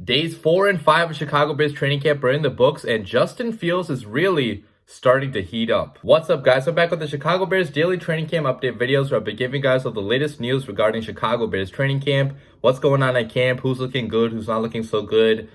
Days 4 and 5 of Chicago Bears training camp are in the books, and Justin Fields is really starting to heat up. What's up, guys? I'm back with the Chicago Bears daily training camp update videos where I'll be giving you guys all the latest news regarding Chicago Bears training camp, what's going on at camp, who's looking good, who's not looking so good,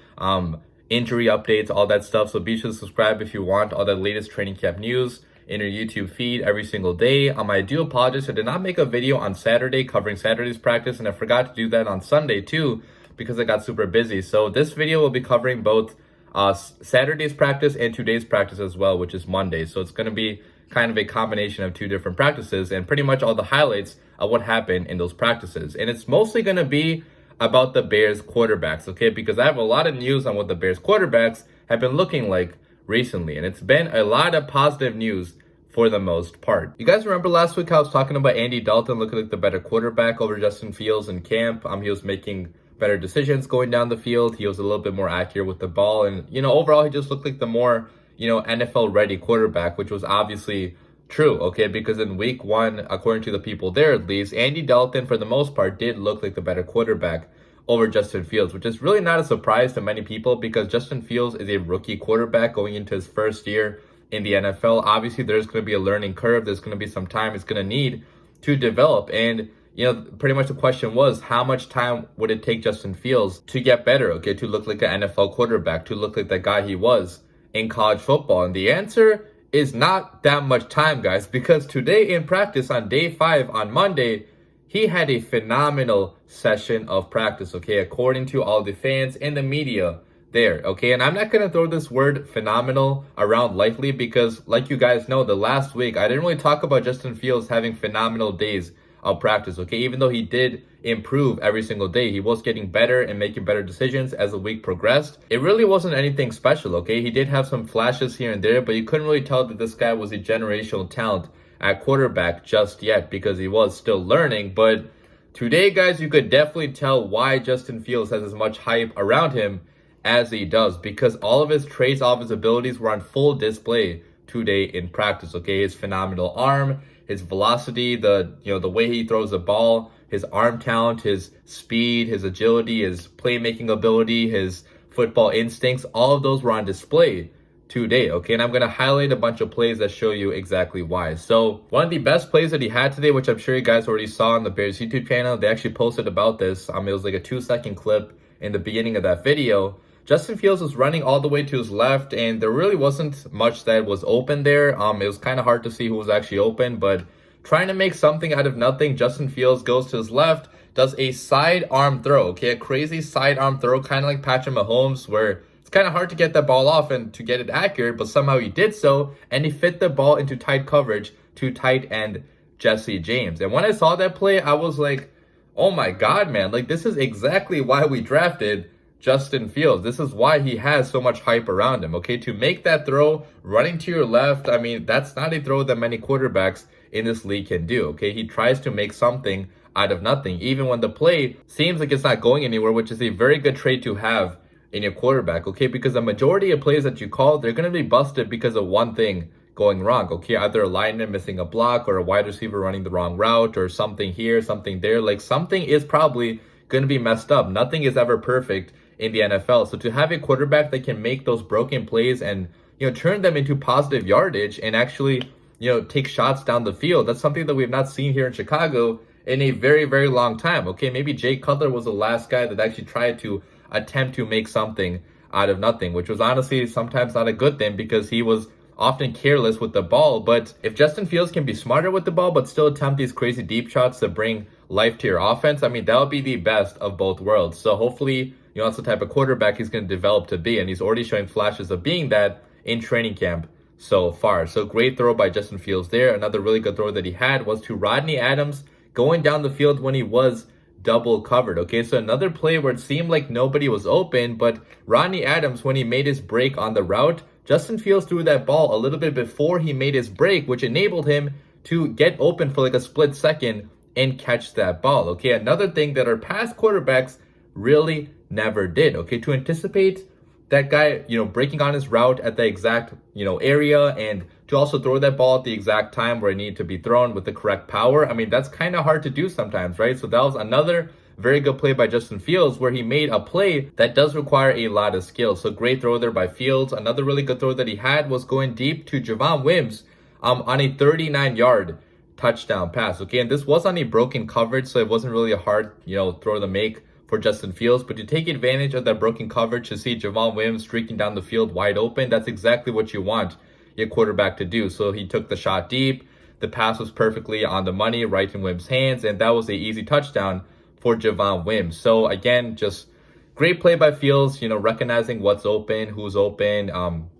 injury updates, all that stuff. So be sure to subscribe if you want all the latest training camp news in your YouTube feed every single day. I do apologize, I did not make a video on Saturday covering Saturday's practice, and I forgot to do that on Sunday too because I got super busy. So this video will be covering both Saturday's practice and today's practice as well, which is Monday. So it's going to be kind of a combination of two different practices and pretty much all the highlights of what happened in those practices. And it's mostly going to be about the Bears quarterbacks, okay? Because I have a lot of news on what the Bears quarterbacks have been looking like recently. And it's been a lot of positive news for the most part. You guys remember last week I was talking about Andy Dalton looking like the better quarterback over Justin Fields in camp. He was making better decisions going down the field. He was a little bit more accurate with the ball. And, overall, he just looked like the more, NFL-ready quarterback, which was obviously true, okay? Because in week 1, according to the people there at least, Andy Dalton, for the most part, did look like the better quarterback over Justin Fields, which is really not a surprise to many people because Justin Fields is a rookie quarterback going into his first year in the NFL. Obviously, there's going to be a learning curve. There's going to be some time it's going to need to develop. And pretty much the question was, how much time would it take Justin Fields to get better, okay, to look like an NFL quarterback, to look like that guy he was in college football? And the answer is not that much time, guys, because today in practice on day 5 on Monday, he had a phenomenal session of practice, okay, according to all the fans and the media there, okay? And I'm not going to throw this word phenomenal around lightly because, like you guys know, the last week, I didn't really talk about Justin Fields having phenomenal days of practice, okay? Even though he did improve every single day, he was getting better and making better decisions as the week progressed. It really wasn't anything special, okay? He did have some flashes here and there, but you couldn't really tell that this guy was a generational talent at quarterback just yet because he was still learning. But today, guys, you could definitely tell why Justin Fields has as much hype around him as he does, because all of his traits, all of his abilities were on full display today in practice, okay? His phenomenal arm, his velocity, the way he throws the ball, his arm talent, his speed, his agility, his playmaking ability, his football instincts, all of those were on display today, okay? And I'm going to highlight a bunch of plays that show you exactly why. So one of the best plays that he had today, which I'm sure you guys already saw on the Bears YouTube channel, they actually posted about this. It was like a 2-second clip in the beginning of that video. Justin Fields was running all the way to his left, and there really wasn't much that was open there. It was kind of hard to see who was actually open, but trying to make something out of nothing, Justin Fields goes to his left, does a side arm throw, okay? A crazy side arm throw, kind of like Patrick Mahomes, where it's kind of hard to get that ball off and to get it accurate, but somehow he did so, and he fit the ball into tight coverage to tight end Jesse James. And when I saw that play, I was like, oh my God, man, like this is exactly why we drafted Justin Fields. This is why he has so much hype around him, okay? To make that throw running to your left, that's not a throw that many quarterbacks in this league can do, okay? He tries to make something out of nothing, even when the play seems like it's not going anywhere, which is a very good trait to have in your quarterback, okay? Because the majority of plays that you call, they're going to be busted because of one thing going wrong, okay? Either a lineman missing a block or a wide receiver running the wrong route or something here, something there. Like something is probably going to be messed up. Nothing is ever perfect in the NFL. So to have a quarterback that can make those broken plays and, turn them into positive yardage and actually, take shots down the field, that's something that we've not seen here in Chicago in a very, very long time, okay? Maybe Jay Cutler was the last guy that actually tried to attempt to make something out of nothing, which was honestly sometimes not a good thing because he was often careless with the ball. But if Justin Fields can be smarter with the ball but still attempt these crazy deep shots to bring life to your offense, that would be the best of both worlds. So hopefully, that's the type of quarterback he's going to develop to be, and he's already showing flashes of being that in training camp so far. So great throw by Justin Fields there. Another really good throw that he had was to Rodney Adams going down the field when he was double covered, okay? So another play where it seemed like nobody was open, but Rodney Adams, when he made his break on the route, Justin Fields threw that ball a little bit before he made his break, which enabled him to get open for like a split second and catch that ball, okay? Another thing that our past quarterbacks really never did, okay? To anticipate that guy, breaking on his route at the exact, area, and to also throw that ball at the exact time where it needed to be thrown with the correct power. I mean, that's kind of hard to do sometimes, right? So that was another very good play by Justin Fields where he made a play that does require a lot of skill. So great throw there by Fields. Another really good throw that he had was going deep to Javon Wims on a 39-yard touchdown pass. Okay, and this was on a broken coverage, so it wasn't really a hard, throw to make for Justin Fields, but to take advantage of that broken coverage to see Javon Wims streaking down the field wide open, that's exactly what you want your quarterback to do. So he took the shot deep. The pass was perfectly on the money, right in Wims' hands, and that was an easy touchdown for Javon Wims. So again, just great play by Fields, recognizing what's open, who's open,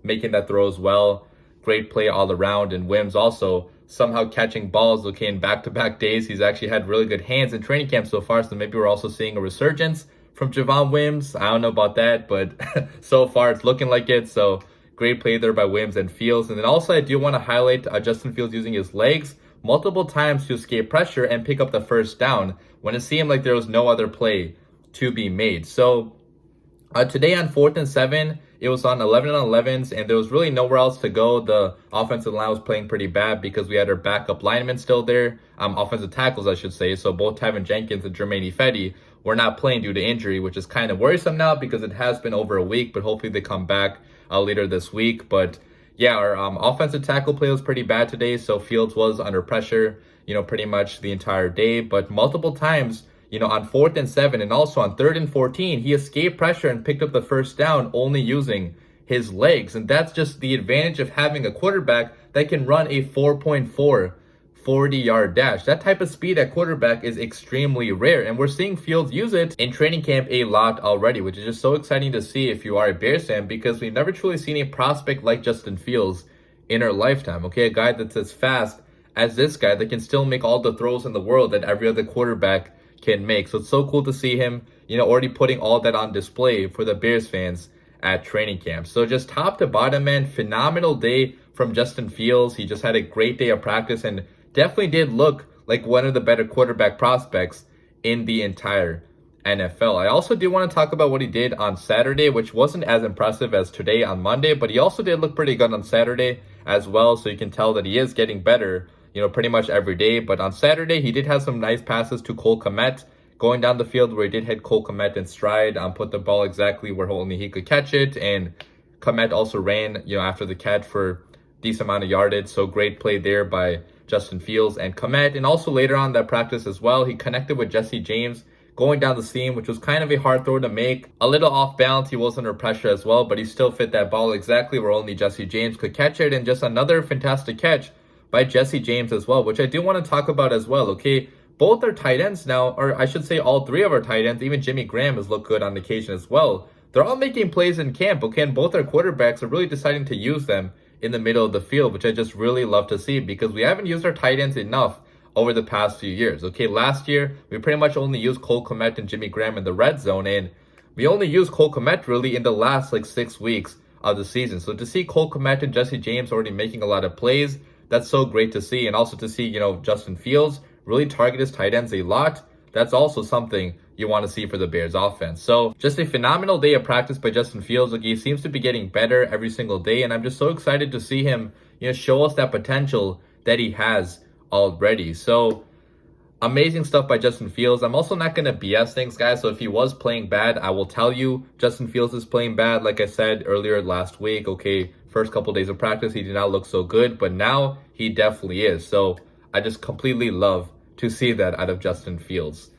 making that throw as well. Great play all around, and Wims also somehow catching balls. Okay, in back-to-back days, he's actually had really good hands in training camp so far, so maybe we're also seeing a resurgence from Javon Wims. I don't know about that, but so far it's looking like it. So great play there by Wims and Fields. And then also I do want to highlight Justin Fields using his legs multiple times to escape pressure and pick up the first down when it seemed like there was no other play to be made. So today on 4th and 7, it was on 11 on 11s, and there was really nowhere else to go. The offensive line was playing pretty bad because we had our backup linemen still there, offensive tackles, I should say. So both Tevin Jenkins and Jermaine Ifedi were not playing due to injury, which is kind of worrisome now because it has been over a week, but hopefully they come back later this week. But yeah, our offensive tackle play was pretty bad today, so Fields was under pressure, pretty much the entire day. But multiple times, on 4th and 7 and also on 3rd and 14, he escaped pressure and picked up the first down only using his legs. And that's just the advantage of having a quarterback that can run a 4.4 40-yard dash. That type of speed at quarterback is extremely rare, and we're seeing Fields use it in training camp a lot already, which is just so exciting to see if you are a Bears fan, because we've never truly seen a prospect like Justin Fields in our lifetime. Okay, a guy that's as fast as this guy that can still make all the throws in the world that every other quarterback can make. So it's so cool to see him, already putting all that on display for the Bears fans at training camp. So just top to bottom, man, phenomenal day from Justin Fields. He just had a great day of practice and definitely did look like one of the better quarterback prospects in the entire NFL. I also do want to talk about what he did on Saturday, which wasn't as impressive as today on Monday, but he also did look pretty good on Saturday as well. So you can tell that he is getting better, pretty much every day. But on Saturday, he did have some nice passes to Cole Kmet going down the field where he did hit Cole Kmet in stride, put the ball exactly where only he could catch it. And Kmet also ran, after the catch for a decent amount of yardage. So great play there by Justin Fields and Kmet. And also later on that practice as well, he connected with Jesse James going down the seam, which was kind of a hard throw to make. A little off balance, he was under pressure as well, but he still fit that ball exactly where only Jesse James could catch it. And just another fantastic catch by Jesse James as well, which I do want to talk about as well, okay? Both our tight ends now, or I should say all three of our tight ends, even Jimmy Graham has looked good on occasion as well. They're all making plays in camp, okay? And both our quarterbacks are really deciding to use them in the middle of the field, which I just really love to see because we haven't used our tight ends enough over the past few years, okay? Last year, we pretty much only used Cole Kmet and Jimmy Graham in the red zone, and we only used Cole Kmet really in the last 6 weeks of the season. So to see Cole Kmet and Jesse James already making a lot of plays, that's so great to see. And also to see, Justin Fields really target his tight ends a lot. That's also something you want to see for the Bears offense. So just a phenomenal day of practice by Justin Fields. Like, he seems to be getting better every single day. And I'm just so excited to see him, show us that potential that he has already. So amazing stuff by Justin Fields. I'm also not going to BS things, guys. So if he was playing bad, I will tell you Justin Fields is playing bad. Like I said earlier last week, okay, first couple days of practice, he did not look so good, but now he definitely is. So I just completely love to see that out of Justin Fields.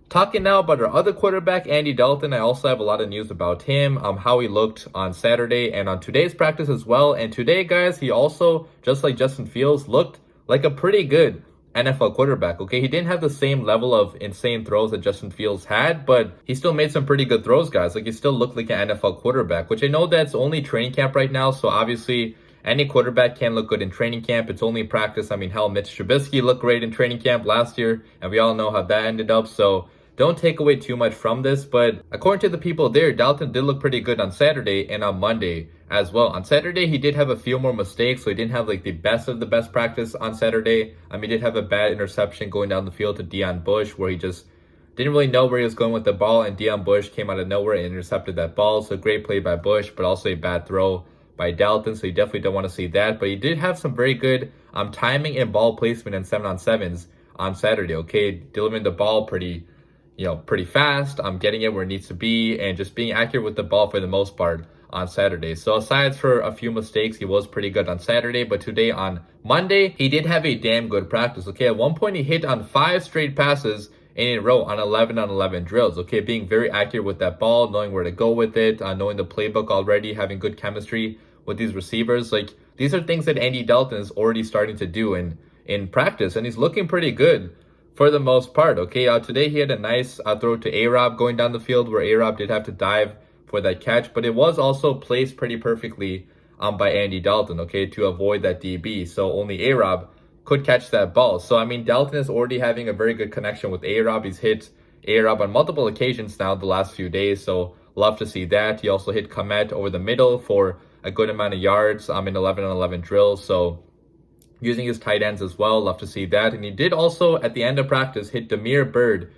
Talking now about our other quarterback, Andy Dalton, I also have a lot of news about him, how he looked on Saturday and on today's practice as well. And today, guys, he also, just like Justin Fields, looked like a pretty good NFL quarterback, okay? He didn't have the same level of insane throws that Justin Fields had, but he still made some pretty good throws, guys. Like, he still looked like an NFL quarterback, which I know that's only training camp right now, so obviously any quarterback can look good in training camp. It's only practice. I mean, hell, Mitch Trubisky looked great in training camp last year, and we all know how that ended up, so don't take away too much from this. But according to the people there, Dalton did look pretty good on Saturday and on Monday as well. On Saturday, he did have a few more mistakes, so he didn't have the best of the best practice on Saturday. He did have a bad interception going down the field to Deion Bush, where he just didn't really know where he was going with the ball, and Deion Bush came out of nowhere and intercepted that ball. So great play by Bush, but also a bad throw by Dalton. So you definitely don't want to see that. But he did have some very good timing and ball placement in 7-on-7s on Saturday. Okay, delivering the ball pretty fast. Getting it where it needs to be, and just being accurate with the ball for the most part on Saturday. So aside for a few mistakes, he was pretty good on Saturday. But today on Monday, he did have a damn good practice. Okay, at one point he hit on 5 straight passes in a row on 11-on-11 drills. Okay, being very accurate with that ball, knowing where to go with it, knowing the playbook already, having good chemistry with these receivers. Like, these are things that Andy Dalton is already starting to do in practice, and he's looking pretty good for the most part. Okay, today he had a nice throw to A-Rob going down the field, where A-Rob did have to dive for that catch, but it was also placed pretty perfectly by Andy Dalton, okay, to avoid that DB. So only A-Rob could catch that ball. So, I mean, Dalton is already having a very good connection with A-Rob. He's hit A-Rob on multiple occasions now the last few days, so love to see that. He also hit Komet over the middle for a good amount of yards in 11-on-11 drills. So using his tight ends as well, love to see that. And he did also, at the end of practice, hit Damiere Byrd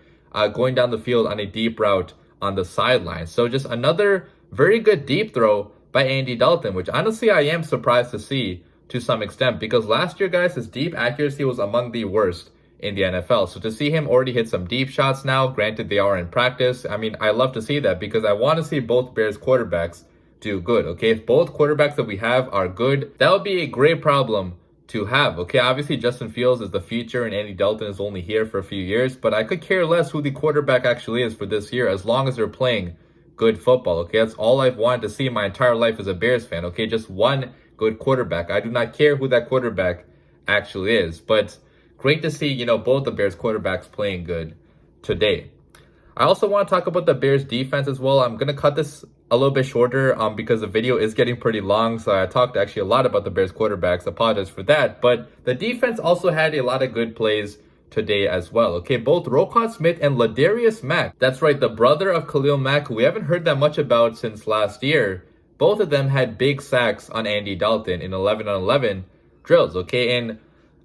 going down the field on a deep route on the sideline. So just another very good deep throw by Andy Dalton, which honestly I am surprised to see to some extent, because last year, guys, his deep accuracy was among the worst in the NFL. So to see him already hit some deep shots now, granted they are in practice, I mean, I love to see that, because I want to see both Bears quarterbacks do good. Okay, if both quarterbacks that we have are good, that would be a great problem to have. Okay, obviously Justin Fields is the future and Andy Dalton is only here for a few years, but I could care less who the quarterback actually is for this year, as long as they're playing good football. Okay, that's all I've wanted to see my entire life as a Bears fan. Okay, just one good quarterback. I do not care who that quarterback actually is, but great to see, both the Bears quarterbacks playing good today. I also want to talk about the Bears defense as well. I'm going to cut this a little bit shorter because the video is getting pretty long, so I talked actually a lot about the Bears quarterbacks. Apologize for that, but the defense also had a lot of good plays today as well. Okay, both Roquan Smith and Ladarius Mack, that's right, the brother of Khalil Mack, who we haven't heard that much about since last year, both of them had big sacks on Andy Dalton in 11-on-11 drills. Okay, and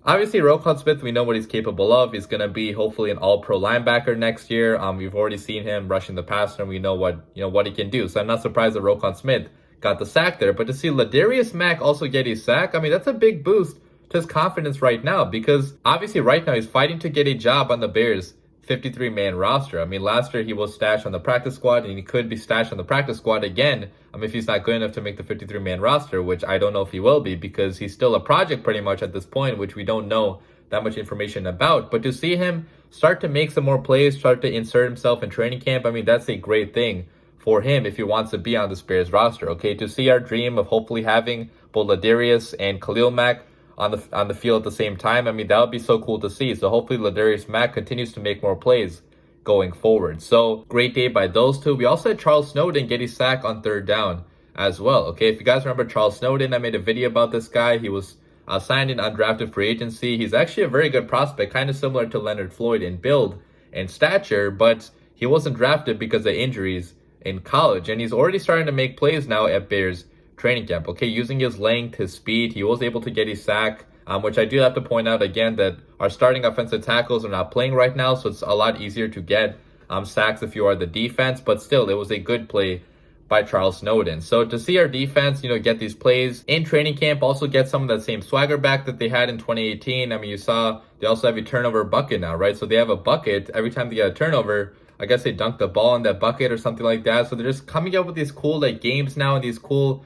obviously Roquan Smith, we know what he's capable of. He's going to be hopefully an all-pro linebacker next year. We've already seen him rushing the passer, and we know what he can do. So I'm not surprised that Roquan Smith got the sack there. But to see Ladarius Mack also get a sack, I mean, that's a big boost to his confidence right now, because obviously right now he's fighting to get a job on the Bears 53-man roster. I mean, last year he was stashed on the practice squad, and he could be stashed on the practice squad again if he's not good enough to make the 53-man roster, which I don't know if he will be, because he's still a project pretty much at this point, which we don't know that much information about. But to see him start to make some more plays, start to insert himself in training camp, I mean, that's a great thing for him if he wants to be on the Bears roster. Okay, to see our dream of hopefully having both Ladarius and Khalil Mack on the field at the same time, I mean, that would be so cool to see. So hopefully Ladarius Mack continues to make more plays going forward. So great day by those two. We also had Charles Snowden get a sack on 3rd down as well. Okay, if you guys remember Charles Snowden, I made a video about this guy. He was signed in undrafted free agency. He's actually a very good prospect, kind of similar to Leonard Floyd in build and stature, but he wasn't drafted because of injuries in college, and he's already starting to make plays now at Bears training camp. Okay, using his length, his speed, he was able to get a sack, which I do have to point out again that our starting offensive tackles are not playing right now, so it's a lot easier to get sacks if you are the defense, but still, it was a good play by Charles Snowden. So to see our defense, get these plays in training camp, also get some of that same swagger back that they had in 2018. I mean, you saw they also have a turnover bucket now, right? So they have a bucket every time they get a turnover. I guess they dunk the ball in that bucket or something like that. So they're just coming up with these cool games now, and these cool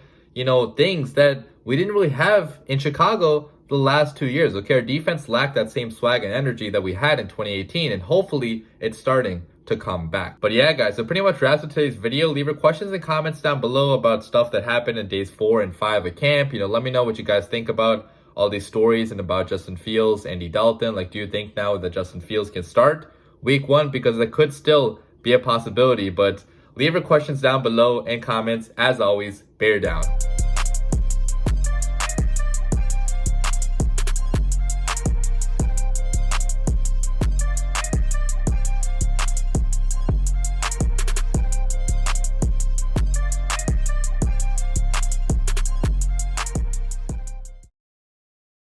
things that we didn't really have in Chicago the last 2 years. Okay, our defense lacked that same swag and energy that we had in 2018, and hopefully it's starting to come back. But yeah, guys, so pretty much wraps up today's video. Leave your questions and comments down below about stuff that happened in days 4 and 5 at camp. Let me know what you guys think about all these stories and about Justin Fields, Andy Dalton. Do you think now that Justin Fields can start week 1? Because it could still be a possibility, but leave your questions down below and comments. As always, bear down.